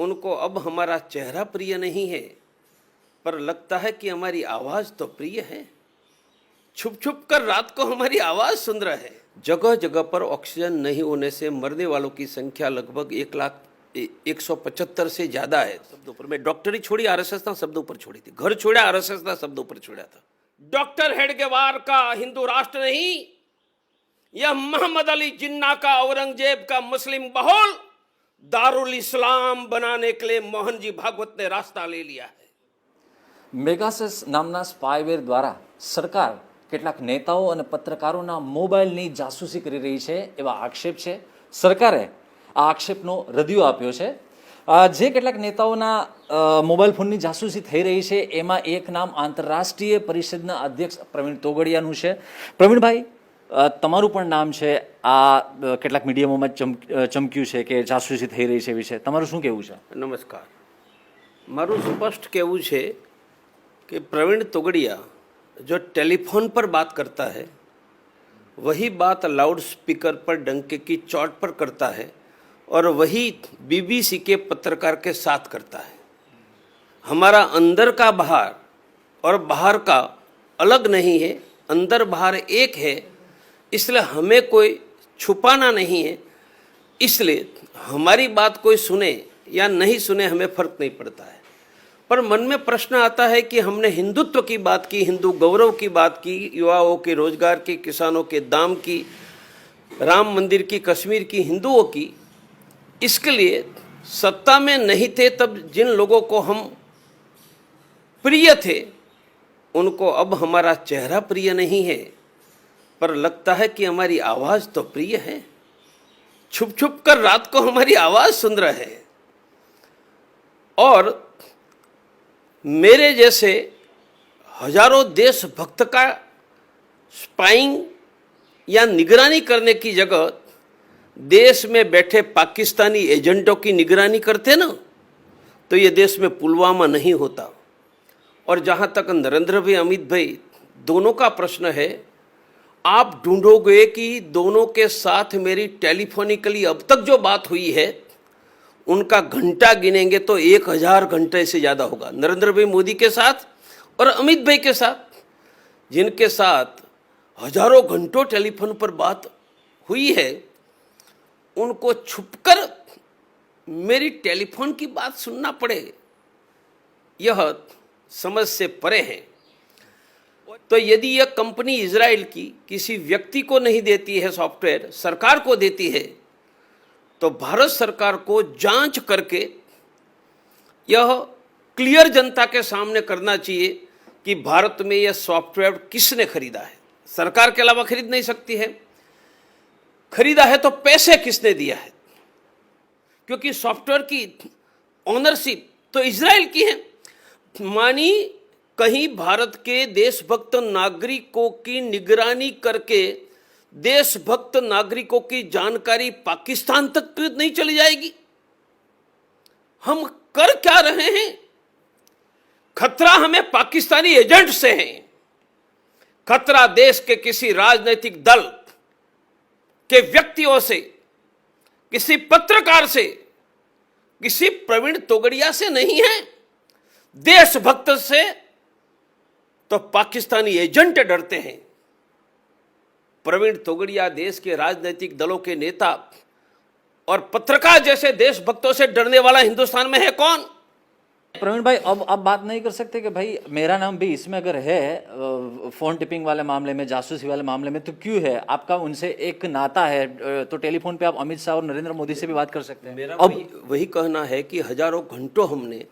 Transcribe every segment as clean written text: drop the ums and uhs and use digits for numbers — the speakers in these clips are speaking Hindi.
उनको अब हमारा चेहरा प्रिय नहीं है, पर लगता है कि हमारी आवाज तो प्रिय है। छुप छुप कर रात को हमारी आवाज सुन रहा है। जगह जगह पर ऑक्सीजन नहीं होने से मरने वालों की संख्या लगभग 1,175 से ज्यादा है। शब्दों पर मैं डॉक्टरी छोड़ी, आरएसएस ना शब्दों पर छोड़ी थी। घर छोड़ा, आरएसएस ना शब्दों पर छोड़ा था। डॉक्टर हेडगेवार का हिंदू राष्ट्र नहीं, यह मोहम्मद अली जिन्ना का, औरंगजेब का मुस्लिम बहुल दारुल इस्लाम बनाने के लिए मोहन जी भागवत ने रास्ता ले लिया है। મેગાસસ નામના સ્પાયવેર દ્વારા સરકાર કેટલાક નેતાઓ અને પત્રકારોના મોબાઈલની જાસૂસી કરી રહી છે એવા આક્ષેપ છે. સરકારે આ આક્ષેપનો રદિયો આપ્યો છે. જે કેટલાક નેતાઓના મોબાઈલ ફોનની જાસૂસી થઈ રહી છે એમાં એક નામ આંતરરાષ્ટ્રીય પરિષદના અધ્યક્ષ પ્રવીણ તોગડિયાનું છે. પ્રવીણભાઈ, તમારું પણ નામ છે. આ કેટલાક મીડિયામાં ચમક્યું છે કે જાસૂસી થઈ રહી છે વિશે તમારું શું કહેવું છે? નમસ્કાર. મારું સ્પષ્ટ કહેવું છે कि प्रवीण तोगड़िया जो टेलीफोन पर बात करता है वही बात लाउड स्पीकर पर डंके की चोट पर करता है और वही बीबीसी के पत्रकार के साथ करता है। हमारा अंदर का बाहर और बाहर का अलग नहीं है, अंदर बाहर एक है, इसलिए हमें कोई छुपाना नहीं है। इसलिए हमारी बात कोई सुने या नहीं सुने हमें फर्क नहीं पड़ता है। पर मन में प्रश्न आता है कि हमने हिंदुत्व की बात की, हिंदू गौरव की बात की, युवाओं के रोजगार की, किसानों के दाम की, राम मंदिर की, कश्मीर की, हिंदुओं की। इसके लिए सत्ता में नहीं थे तब जिन लोगों को हम प्रिय थे उनको अब हमारा चेहरा प्रिय नहीं है, पर लगता है कि हमारी आवाज तो प्रिय है। छुप छुप कर रात को हमारी आवाज सुन रहा है। और मेरे जैसे हजारों देशभक्त का स्पाइंग या निगरानी करने की जगह देश में बैठे पाकिस्तानी एजेंटों की निगरानी करते ना, तो ये देश में पुलवामा नहीं होता। और जहां तक नरेंद्र भाई, अमित भाई दोनों का प्रश्न है, आप ढूंढोगे कि दोनों के साथ मेरी टेलीफोनिकली अब तक जो बात हुई है उनका घंटा गिनेंगे तो 1000 घंटे से ज़्यादा होगा। नरेंद्र भाई मोदी के साथ और अमित भाई के साथ, जिनके साथ हजारों घंटों टेलीफोन पर बात हुई है, उनको छुपकर मेरी टेलीफोन की बात सुनना पड़े, यह समझ से परे है। तो यदि यह कंपनी इजराइल की किसी व्यक्ति को नहीं देती है सॉफ्टवेयर, सरकार को देती है, तो भारत सरकार को जांच करके यह क्लियर जनता के सामने करना चाहिए कि भारत में यह सॉफ्टवेयर किसने खरीदा है। सरकार के अलावा खरीद नहीं सकती है। खरीदा है तो पैसे किसने दिया है, क्योंकि सॉफ्टवेयर की ओनरशिप तो इजराइल की है। मानी कहीं भारत के देशभक्त नागरिकों की निगरानी करके देशभक्त नागरिकों की जानकारी पाकिस्तान तक नहीं चली जाएगी? हम कर क्या रहे हैं? खतरा हमें पाकिस्तानी एजेंट से है। खतरा देश के किसी राजनीतिक दल के व्यक्तियों से, किसी पत्रकार से, किसी प्रवीण तोगड़िया से नहीं है। देशभक्त से तो पाकिस्तानी एजेंट डरते हैं। प्रवीण तोगड़िया देश के राजनीतिक दलों के नेता और पत्रकार जैसे देशभक्तों से डरने वाला हिंदुस्तान में है कौन? प्रवीण भाई, अब बात नहीं कर सकते कि भाई मेरा नाम भी इसमें अगर है फोन टिपिंग वाले मामले में, जासूसी वाले मामले में, तो क्यों है? आपका उनसे एक नाता है, तो टेलीफोन पे आप अमित शाह और नरेंद्र मोदी से भी बात कर सकते हैं। मेरा अब वही कहना है कि हजारों घंटों हमने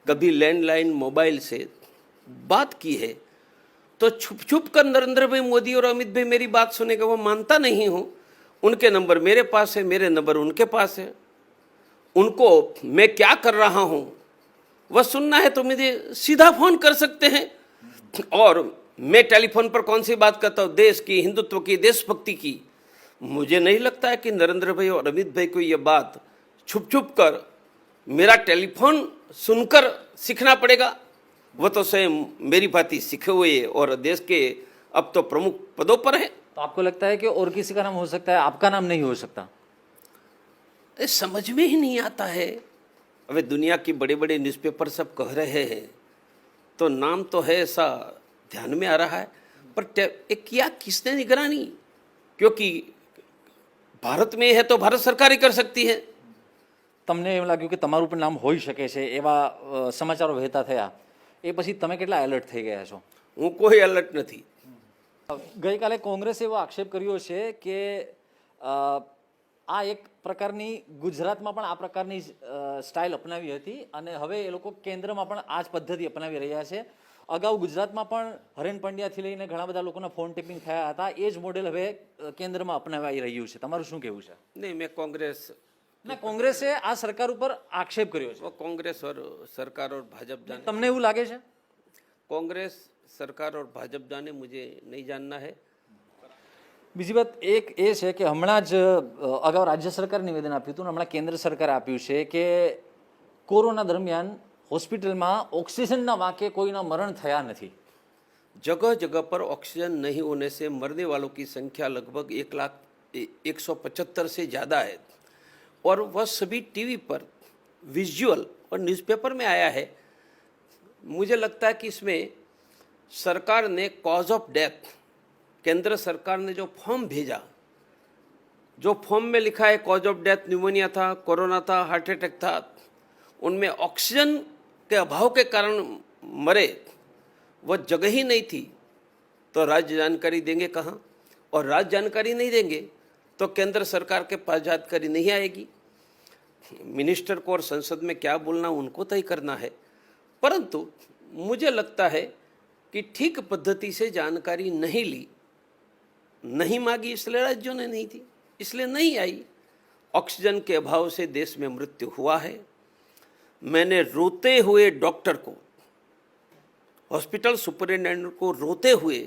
कभी लैंडलाइन मोबाइल से बात की है, तो छुप छुप कर नरेंद्र भाई मोदी और अमित भाई मेरी बात सुनेगा, वो मानता नहीं हूं। उनके नंबर मेरे पास है, मेरे नंबर उनके पास है। उनको मैं क्या कर रहा हूं वह सुनना है तो मुझे सीधा फोन कर सकते हैं। और मैं टेलीफोन पर कौन सी बात करता हूं, देश की, हिंदुत्व की, देशभक्ति की। मुझे नहीं लगता है कि नरेंद्र भाई और अमित भाई को यह बात छुप छुप कर मेरा टेलीफोन सुनकर सीखना पड़ेगा। वो तो स्वयं मेरी भांति सीखे हुए और देश के अब तो प्रमुख पदों पर है। तो आपको लगता है कि और किसी का नाम हो सकता है, आपका नाम नहीं हो सकता? समझ में ही नहीं आता है अभी दुनिया की बड़े बड़े न्यूज़पेपर सब कह रहे हैं तो नाम तो है ऐसा ध्यान में आ रहा है, पर ये किया किसने निगरानी? क्योंकि भारत में है तो भारत सरकार ही कर सकती है। તમને એમ લાગ્યું કે તમારું પણ નામ હોઈ શકે છે એવા સમાચારો વહેતા થયા, એ પછી તમે કેટલા એલર્ટ થઈ ગયા છો? હું કોઈ એલર્ટ નથી. ગઈકાલે કોંગ્રેસે એવો આક્ષેપ કર્યો છે કે આ એક પ્રકારની ગુજરાતમાં પણ આ પ્રકારની સ્ટાઇલ અપનાવી હતી અને હવે એ લોકો કેન્દ્રમાં પણ આ જ પદ્ધતિ અપનાવી રહ્યા છે. અગાઉ ગુજરાતમાં પણ હરેન પંડ્યાથી લઈને ઘણા બધા લોકોના ફોન ટેપિંગ થયા હતા. એ જ મોડેલ હવે કેન્દ્રમાં અપનાવાઈ રહ્યું છે. તમારું શું કહેવું છે? नहीं, मैं कांग्रेस ના, કોંગ્રેસે આ સરકાર ઉપર આક્ષેપ કર્યો છે. वो कांग्रेस और सरकार और भाजपा जाने, તમને એવું લાગે છે? कांग्रेस सरकार और भाजपा जाने, मुझे नहीं जानना है. બીજી વાત એક એ છે કે હમણાં જ અગાઉ રાજ્ય સરકારે નિવેદન આપ્યું હતું અને હમણાં કેન્દ્ર સરકારે આપ્યું છે કે કોરોના દરમિયાન હોસ્પિટલમાં ઓક્સિજનના વાંકે કોઈના મરણ થયા નથી. जगह जगह पर ऑक्सीजन नहीं होने से मरने वालों की संख्या लगभग 1,175 से ज़्यादा है और वह सभी टीवी पर विजुअल और न्यूज़पेपर में आया है. मुझे लगता है कि इसमें सरकार ने कॉज ऑफ डेथ, केंद्र सरकार ने जो फॉर्म भेजा, जो फॉर्म में लिखा है कॉज ऑफ डेथ न्यूमोनिया था, कोरोना था, हार्ट अटैक था, उनमें ऑक्सीजन के अभाव के कारण मरे वह जगह ही नहीं थी. तो राज्य जानकारी देंगे कहाँ? और राज्य जानकारी नहीं देंगे तो केंद्र सरकार के पास जानकारी नहीं आएगी. मिनिस्टर को और संसद में क्या बोलना उनको तय करना है, परंतु मुझे लगता है कि ठीक पद्धति से जानकारी नहीं ली, नहीं मांगी, इसलिए राज्यों ने नहीं थी, इसलिए नहीं आई. ऑक्सीजन के अभाव से देश में मृत्यु हुआ है. मैंने रोते हुए डॉक्टर को, हॉस्पिटल सुपरिटेंडेंट को रोते हुए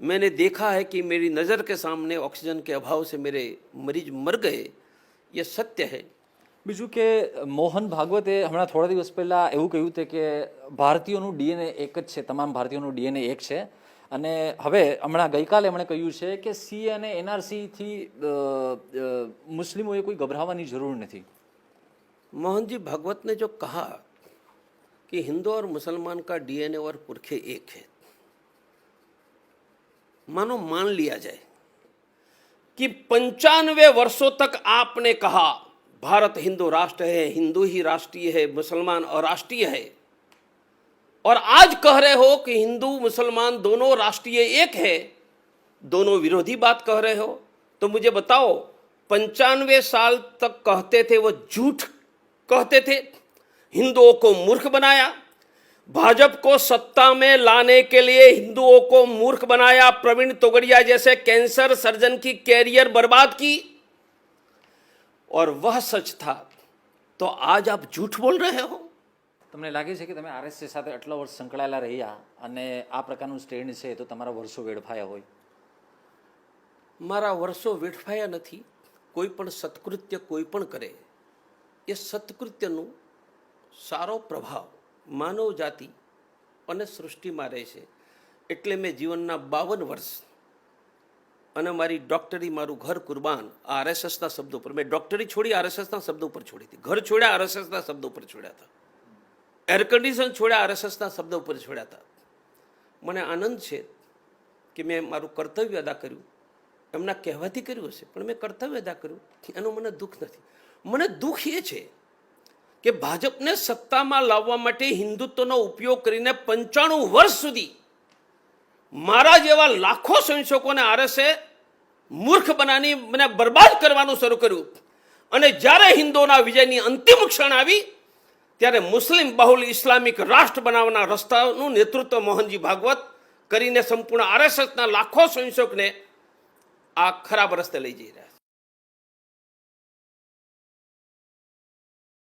मैंने देखा है कि मेरी नज़र के सामने ऑक्सीजन के अभाव से मेरे मरीज मर गए. ये सत्य है. બીજું કે મોહન ભાગવતે હમણાં થોડા દિવસ પહેલાં એવું કહ્યું હતું કે ભારતીયોનું ડીએનએ એક જ છે, તમામ ભારતીયોનું ડીએનએ એક છે અને હવે હમણાં ગઈકાલે એમણે કહ્યું છે કે સી અને એનઆરસીથી મુસ્લિમોએ કોઈ ગભરાવાની જરૂર નથી. मोहन जी भागवत ने जो कहा कि हिंदू और मुसलमान का डीएनए और पुरखे एक है, मानो मान लिया जाए कि 95 वर्षों तक आपने कहा भारत हिंदू राष्ट्र है, हिंदू ही राष्ट्रीय है, मुसलमान अराष्ट्रीय है, और आज कह रहे हो कि हिंदू मुसलमान दोनों राष्ट्रीय एक है, दोनों विरोधी बात कह रहे हो. तो मुझे बताओ, 95 साल तक कहते थे वो झूठ कहते थे, हिंदुओं को मूर्ख बनाया, भाजपा को सत्ता में लाने के लिए हिंदुओं को मूर्ख बनाया, प्रवीण तोगड़िया जैसे कैंसर सर्जन की कैरियर बर्बाद की, और वह सच था. तो आज आप झूठ बोल रहे हो. તમને લાગે છે કે તમે આરએસએસ સાથે આટલા વર્ષ સંકળાયેલા રહ્યા અને આ પ્રકારનું સ્ટેન્ડ છે તો તમારા વર્ષો વેડફાયા હોય? મારા વર્ષો વેડફાયા નથી. કોઈ પણ સત્કૃત્ય કોઈ પણ કરે એ સત્કૃત્યનું સારો પ્રભાવ માનવ જાતિ અને સૃષ્ટિમાં રહેશે. એટલે મેં જીવનના 52 વર્ષ અને મારી ડૉક્ટરી, મારું ઘર કુરબાન આરએસએસના શબ્દો પર. મેં ડૉક્ટરી છોડી આરએસએસના શબ્દો પર છોડી હતી, ઘર છોડ્યા આરએસએસના શબ્દો પર છોડ્યા હતા, એર કન્ડિશન છોડ્યા આરએસએસના શબ્દો પર છોડ્યા હતા. મને આનંદ છે કે મેં મારું કર્તવ્ય અદા કર્યું. એમના કહેવાથી કર્યું હશે પણ મેં કર્તવ્ય અદા કર્યું, એનું મને દુઃખ નથી. મને દુઃખ એ છે કે ભાજપને સત્તામાં લાવવા માટે હિન્દુત્વનો ઉપયોગ કરીને 95 વર્ષ સુધી મારા જેવા લાખો સંશોકોને આરએસએ મૂર્ખ બનાવી મને બરબાદ કરવાનું શરૂ કર્યું. અને જ્યારે હિન્દુઓના વિજયની અંતિમ ક્ષણ આવી ત્યારે મુસ્લિમ બહુલ ઇસ્લામિક રાષ્ટ્ર બનાવવાના રસ્તાનું નેતૃત્વ મોહનજી ભાગવત કરીને સંપૂર્ણ આરએસએસના લાખો સંશોકને આ ખરાબ રસ્તે લઈ જઈ રહ્યા.